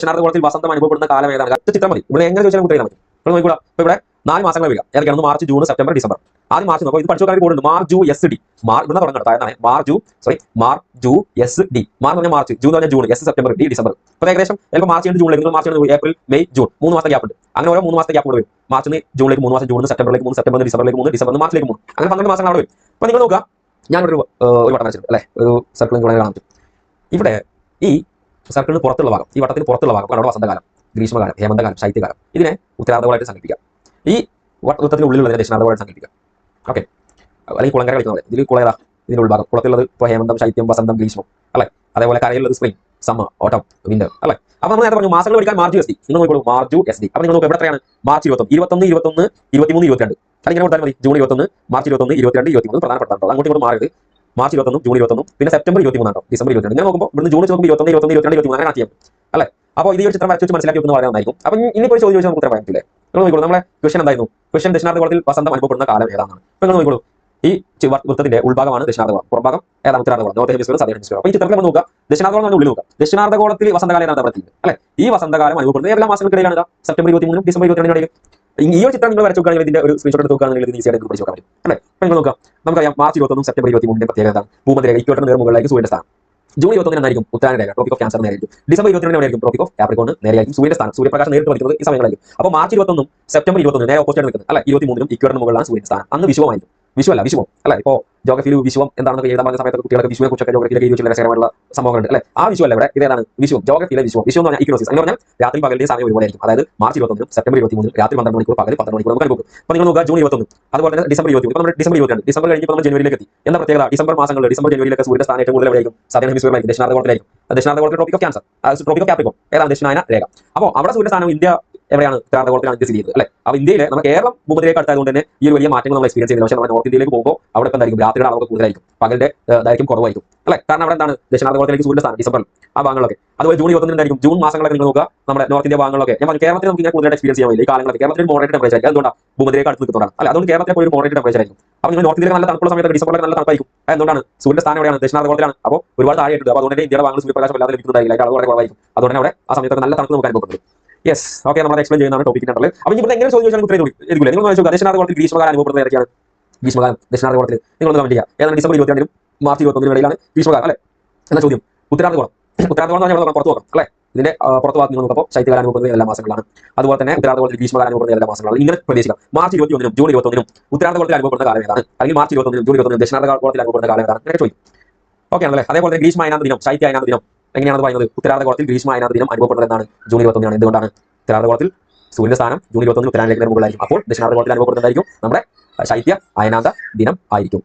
ദക്ഷിണാർദ്ധഗോളത്തിൽ വസന്തം അനുഭവപ്പെടുന്ന കാലം ഏതാണ്? കറക്റ്റ് ചിത്രം മതി. ഇവിടെ എങ്ങനെ ചോദിച്ചാൽ ഉത്തരം മതി. ഇപ്പോൾ നോക്കിക്കൂടാ. ഇപ്പോൾ ഇവിടെ 4 മാസങ്ങൾ വരിക. ഏതൊക്കെയാണ്? March, June, September, December. ആദ്യം മാർച്ച് നോക്കുക. ഇത് പഠിച്ചു നോക്കാൻ കൂടുണ്ട്. മാർച്ച്, ജൂ, എസ്, ഡി. ഇവിടെ തുടങ്ങണം. താഴെ മാർച്ച്, ജൂ, എസ്, ഡി. മാർച്ച് പറഞ്ഞാൽ മാർച്ച്, ജൂൺ പറഞ്ഞാൽ June, S September, D December. അപ്പോൾ ഏകദേശം ചിലപ്പോൾ മാർച്ച് ജൂണിലേക്ക്, നിങ്ങൾ മാർച്ച് ഏപ്രിൽ, മെയ്, ജൂൺ 3 മാസത്തെ ഗ്യാപ്പ് ഉണ്ട്. അങ്ങനെ ഓരോ 3 മാസത്തെ ഗ്യാപ്പ് വരും. മാർച്ച് ജൂണിലേക്ക് 3 മാസം, ജൂൺ സെപ്റ്റംബറിലേക്ക് 3, സെപ്റ്റംബർ ഡിസംബറിലേക്ക് 3, ഡിസംബർ മാർച്ചിലേക്ക് 3. അങ്ങനെ 12 മാസങ്ങൾ അവിടെ വരും. അപ്പോൾ നിങ്ങൾ നോക്കുക, ഞാൻ ഒരു വട്ടം വരച്ചിട്ടുണ്ട് അല്ലേ, ഒരു സർക്കിളും കൂടെ കാണാൻ പറ്റും. ഇവിടെ ഈ സർക്കിളിന് പുറത്തുള്ള ഭാഗം, ഈ വട്ടത്തിന് പുറത്തുള്ള ഭാഗം അവിടെ വസന്തകാലം, ഗ്രീഷ്മകാലം, ഹേമന്തകാലം, ശൈത്യകാലം. ഇതിനെ ഉത്തരാർദ്ധഗോളമായിട്ട് സങ്കല്പിക്കാം. ഈ വൃത്തത്തിന് ഉള്ളിലുള്ളതിനെ ദക്ഷിണാർദ്ധഗോളമായിട്ട് സങ്കല്പിക്കാം. ഓക്കെ, അല്ലെങ്കിൽ കുളങ്കര കളിക്കുന്നത്. ഇതിൽ കുളയത, ഇതിന്റെ ഉൾഭാഗം. കുളത്തിലുള്ളത് ഇപ്പോൾ ഹേമന്തം, ശൈത്യം, വസന്തം, ഗ്രീഷ്മം അല്ലെ. അതേപോലെ കരയിലുള്ളത് സ്പ്രിംഗ്, സമ്മർ, ഓട്ടം, വിന്റർ അല്ലെ. അപ്പോൾ നമ്മൾ നേരത്തെ പറഞ്ഞു മാസങ്ങൾ പഠിക്കാൻ മാർച്ച് എസ് ഡി. നിങ്ങൾ നോക്കിക്കോളൂ, മാർച്ച് എസ് ഡി. അപ്പോൾ നിങ്ങൾ നോക്കുക എവിടെ എത്രയാണ്? മാർച്ച് 21, 23, 22. അതിങ്ങനെ കൊടുത്താൽ മതി. ജൂൺ 21, മാർച്ച് 21, 22, 23 പ്രധാനപ്പെട്ടതാണ്. അങ്ങോട്ട് ഇങ്ങോട്ട് മാറിയത് മാർച്ച് 21, ജൂൺ 21, പിന്നെ സെപ്റ്റംബർ 23 ആണോ, ഡിസംബർ 22. ഇങ്ങനെ നോക്കുമ്പോൾ ഇവിടുന്ന് ജൂൺ നോക്കുമ്പോൾ 21, 22, 23 അങ്ങനെ ചെയ്യാം അല്ലെ. അപ്പോൾ ഇത് ചിത്രം വരച്ച് മനസ്സിലാക്കി വെക്കുന്ന വളരെ നന്നായിരിക്കും. അപ്പം ഇനിയിപ്പോൾ ചോദ്യം ചോദിച്ചാൽ നമുക്ക് ഉത്തരം പറയാൻ. നിങ്ങൾ നോക്കിക്കോളൂ, നമ്മളെ ക്വസ്റ്റൻ എന്തായിരുന്നു? ക്വസ്റ്റൻ ദക്ഷിണാർദ്ധഗോളത്തിൽ വസന്തം അനുഭവപ്പെടുന്ന കാലം ഏതാണ്? അപ്പോൾ നിങ്ങൾ നോക്കിക്കോളൂ, ഈ വൃത്തത്തിന്റെ ഉൾഭാഗമാണ് ദക്ഷിണാർദ്ധഗോളം, പുറഭാഗം ഏതാണ്? ഉത്തരാർദ്ധഗോളം, നോർത്ത് ഹെമിസ്ഫിയർ, സദേൺ ഹെമിസ്ഫിയർ. അപ്പോൾ ഈ ചിത്രത്തിൽ നമ്മൾ നോക്കുക, ദക്ഷിണാർദ്ധഗോളം ഉള്ളിൽ നോക്കുക. ദക്ഷിണാർദ്ധഗോളത്തിൽ വസന്തകാലം ഏതാണ് പറയുന്നത് അല്ലെ. ഈ വസന്തകാലം അനുഭവപ്പെടുന്നത് എല്ലാ മാസങ്ങൾക്കിടയിലാണ്? സെപ്റ്റംബർ 23, ഡിസംബർ 22 ഇടയിൽ. ഈ ഒരു ചിത്രം നിങ്ങൾ വരച്ചു നോക്കുകയാണെങ്കിൽ ഇതിന്റെ ഒരു സ്ക്രീൻഷോട്ട് എടുക്കുകയാണെങ്കിൽ ഇത് ഈസിയായിട്ട് പഠിച്ചു നോക്കാൻ പറ്റും അല്ലെ. അപ്പോൾ നിങ്ങൾ നോക്കുക, നമുക്കറിയാം മാർച്ച് 21, സെപ്റ്റംബർ 23 പ്രത്യേകത ഭൂമധ്യരേഖ ഇക്വേറ്ററിന് നേർമുകളിലായിരിക്കും സൂര്യന്റെ സ്ഥാനം. ജൂൺ 21 എന്നായിരിക്കും ഉത്തരായന രേഖ, ട്രോപ്പിക് ഓഫ് ക്യാൻസർ നേരിടും. ഡിസംബർ 22 എവിടെയായിരിക്കും? ട്രോപ്പിക് ഓഫ് കാപ്രിക്കോൺ നേരെയായിരിക്കും സൂര്യന്റെ സ്ഥാനം. സൂര്യപ്രകാശം നേരിട്ട് പതിക്കുന്നത് ഈ സമയങ്ങളായിരിക്കും. അപ്പോൾ മാർച്ച് 21, സെപ്റ്റംബർ 21 നേരെ ഓപ്പോസിറ്റ് നിൽക്കുന്നത് അല്ലെ. 23 ഇക്വേറ്ററിന് മുകളിലാണ് സൂര്യന്റെ സ്ഥാനം. അന്ന് വിഷുവമായിരിക്കും. വിഷുവല്ല, വിഷുവം അല്ലെ. ഇപ്പോൾ ജോഗ്രഫിയിൽ വിഷുവം എന്താണെന്ന് എഴുതാൻ പറഞ്ഞ സമയത്ത് കുട്ടികളൊക്കെ വിഷുവിനെ കുറിച്ചൊക്കെ ജോഗ്രഫിയിലേക്ക് എഴുതി വെച്ചുള്ള രസകരമായിട്ടുള്ള സംഭവങ്ങളുണ്ട് അല്ലെ. ആ വിഷുവല്ല ഇവിടെ. ഇതേതാണ്? വിഷുവം. ജോഗ്രഫിയിലെ വിഷുവം. വിഷു എന്ന് പറഞ്ഞാൽ ഇക്വിനോസിസ് എന്ന് പറഞ്ഞാൽ രാത്രി പകലിന്റെ സമയം ഒരുപോലെ ആയിരിക്കും. അതായത് മാർച്ച് 21, സെപ്റ്റംബർ 23 രാത്രി 12 മണിക്കൂർ, പകൽ 12 മണിക്കൂർ നമുക്ക് അനുഭവം. അപ്പോൾ നിങ്ങൾ നോക്കുക, ജൂൺ 21, അതുപോലെ തന്നെ ഡിസംബർ 21. ഇപ്പോൾ നമ്മൾ ഡിസംബർ 22, ഡിസംബർ കഴിഞ്ഞപ്പോൾ നമ്മൾ ജനുവരിയിലേക്ക് എത്തി. എന്താ പ്രത്യേകത? ഡിസംബർ മാസങ്ങളിൽ, ഡിസംബർ ജനുവരിയിലൊക്കെ സൂര്യന്റെ സ്ഥാനം ഏറ്റവും കൂടുതൽ എവിടെയായിരിക്കും? സദേൺ ഹെമിസ്ഫിയറിലായിരിക്കും, ദക്ഷിണാർദ്ധഗോളത്തിലായിരിക്കും. ദക്ഷിണാർദ്ധഗോളത്തിൽ tropic of cancer, tropic of Capricorn ഏതാണ്? ദക്ഷിണായന രേഖ. അപ്പോൾ അവിടെ സൂര്യ സ്ഥാനം ഇന്ത്യ എവിടെയാണ്? ഉത്തരാർദ്ധഗോളത്തിലാണ് ഇന്ത്യ സ്ഥിതി ചെയ്യുന്നത് അല്ലെ. അപ്പോൾ ഇന്ത്യയിൽ നമ്മൾ കേരളം ഭൂമധ്യരേഖ അടുത്തായതുകൊണ്ട് തന്നെ ഈ ഒരു വലിയ മാറ്റങ്ങൾ നമ്മൾ എക്സ്പീരിയൻസ് ചെയ്യുന്നത്. പക്ഷേ നമ്മൾ നോർത്ത് ഇന്ത്യയിലേക്ക് പോകുമ്പോൾ അവിടെ എന്തായിരിക്കും? രാത്രിയുടെ അളവ് കൂടുതലായിരിക്കും, പകലിന്റെ ദൈർഘ്യം കുറവായിരിക്കും അല്ലെ. കാരണം അവിടെ എന്താണ്? ദക്ഷിണാർദ്ധഗോളത്തിലേക്ക് സൂര്യ സ്ഥാനം ഡിസംബറിൽ ആ ഭാഗങ്ങളൊക്കെ. അതുപോലെ ജൂൺ 21 ആയിരിക്കും. ജൂൺ മാസങ്ങളൊക്കെ നിങ്ങൾ നോക്കുക, നമ്മുടെ നോർത്ത് ഇന്ത്യ ഭാഗങ്ങളൊക്കെ. ഞാൻ പറഞ്ഞു കേരളത്തിൽ നമുക്ക് ഇങ്ങനെ കൂടുതലായിട്ട് എക്സ്പീരിയൻസ് ചെയ്യാൻ കഴിയില്ല. ഈ കാലങ്ങളൊക്കെ കേരളത്തിൽ മോഡറേറ്റ് ടെമ്പറേച്ചർ ആയിരിക്കും. അതുകൊണ്ടാണ് ഭൂമധ്യരേഖ അടുത്ത് നിൽക്കുന്നതാണ് അല്ലെ. അതുകൊണ്ട് കേരളത്തിൽ പോയി ഒരു മോഡറേറ്റ് ടെമ്പറേച്ചർ ആയിരിക്കും. അപ്പോൾ നിങ്ങൾ നോർത്ത് ഇന്ത്യയിൽ നല്ല തണുപ്പുള്ള സമയത്ത് ഡിസംബറിൽ നല്ല തണുപ്പായിരിക്കും. അതുകൊണ്ടാണ് സൂര്യ സ്ഥാനം എവിടെയാണ്? ദക്ഷിണാർദ്ധഗോളത്തിലാണ്. അപ്പോൾ ഒരുപാട് താഴെയായിട്ടുണ്ട്. അപ്പോൾ അതുകൊണ്ട് ഇന്ത്യയുടെ ഭാഗങ്ങൾ സൂര്യപ്രകാശം അല്ലാതെ ലഭിക്കുന്നതായിരിക്കും. അതിന്റെ അളവ് വളരെ കുറവായിരിക്കും. അതുകൊണ്ട് തന്നെ അവിടെ ആ സമയത്ത് നല്ല തണുപ്പ് നമുക്ക് അനുഭവപ്പെടുന്നത്. യെസ്, ഓക്കെ, നമ്മൾ എക്സ്പ്ലെയിൻ ചെയ്യുന്നതാണ് ടോപ്പിക്കിന്റെ അണ്ടറിൽ. അപ്പോൾ ഇവിടെ എങ്ങനെ ചോദിച്ചാൽ ഉത്തരം എടുക്കില്ല. നിങ്ങൾ ചോദിച്ചു ദക്ഷിണാർദ്ധഗോളത്തിൽ ഗ്രീഷ്മകാലം അനുഭവപ്പെടുന്നത് ഏതൊക്കെയാണ്? ഗ്രീഷ്മകാലം ദക്ഷിണാർദ്ധഗോളത്തിൽ നിങ്ങളൊന്ന് കമന്റ് ചെയ്യുക. ഏതാണ്? ഡിസംബർ 22 മാർച്ച് 21 ഇടയിലാണ് ഗ്രീഷ്മകാലം അല്ലെ. എന്ന ചോദ്യം ഉത്തരാർദ്ധഗോളം. ഉത്തരാർദ്ധഗോളം എന്ന് പറഞ്ഞാൽ പുറത്ത് നോക്കാം അല്ലെ. ഇതിന്റെ പുറത്ത് ഭാഗത്ത് നിങ്ങൾ നോക്കുമ്പോൾ ശൈത്യകാലം അനുഭവപ്പെടുന്നത് എല്ലാ മാസങ്ങളാണ്. അതുപോലെ തന്നെ ഉത്തരാർദ്ധഗോളത്തിൽ ഗ്രീഷ്മകാലം അനുഭവപ്പെടുന്നത് എല്ലാ മാസങ്ങളാണ്. ഇങ്ങനെ പ്രതീക്ഷിക്കാം. മാർച്ച് 21, ജൂൺ 21 ഉത്തരാർദ്ധഗോളത്തിൽ അനുഭവപ്പെടുന്ന കാലം ഏതാണ്? അല്ലെങ്കിൽ മാർച്ച് 21, ജൂൺ 21 ദക്ഷിണാർദ്ധഗോളത്തിൽ അനുഭവപ്പെടുന്ന കാലം ഏതാണ്? അങ്ങനെ ചോദിക്കും. ഓക്കെ ആണല്ലേ. അതേപോലെ തന്നെ ഗ്രീഷ്മ അയനാന്ത ദിനം, ശൈത്യ അയനാന്ത ദിനം എങ്ങനെയാണ് പറയുന്നത്? ഉത്തരാർദ്ധഗോളത്തിൽ ഗ്രീഷ്മ അയനാന്ത ദിനം അനുഭവപ്പെടുന്നത് എന്നാണ്? ജൂൺ 21 ആണ്. എന്തുകൊണ്ടാണ്? ഉത്തരാർദ്ധഗോളത്തിൽ സൂര്യന്റെ സ്ഥാനം ജൂൺ 21 ഉത്തരായനരേഖയുടെ മുകളിലായിരിക്കും. അപ്പോൾ ദക്ഷിണാർദ്ധഗോളത്തിൽ അനുഭവപ്പെടുന്നതായിരിക്കും നമ്മുടെ ശൈത്യ അയനാന്ത ദിനം ആയിരിക്കും.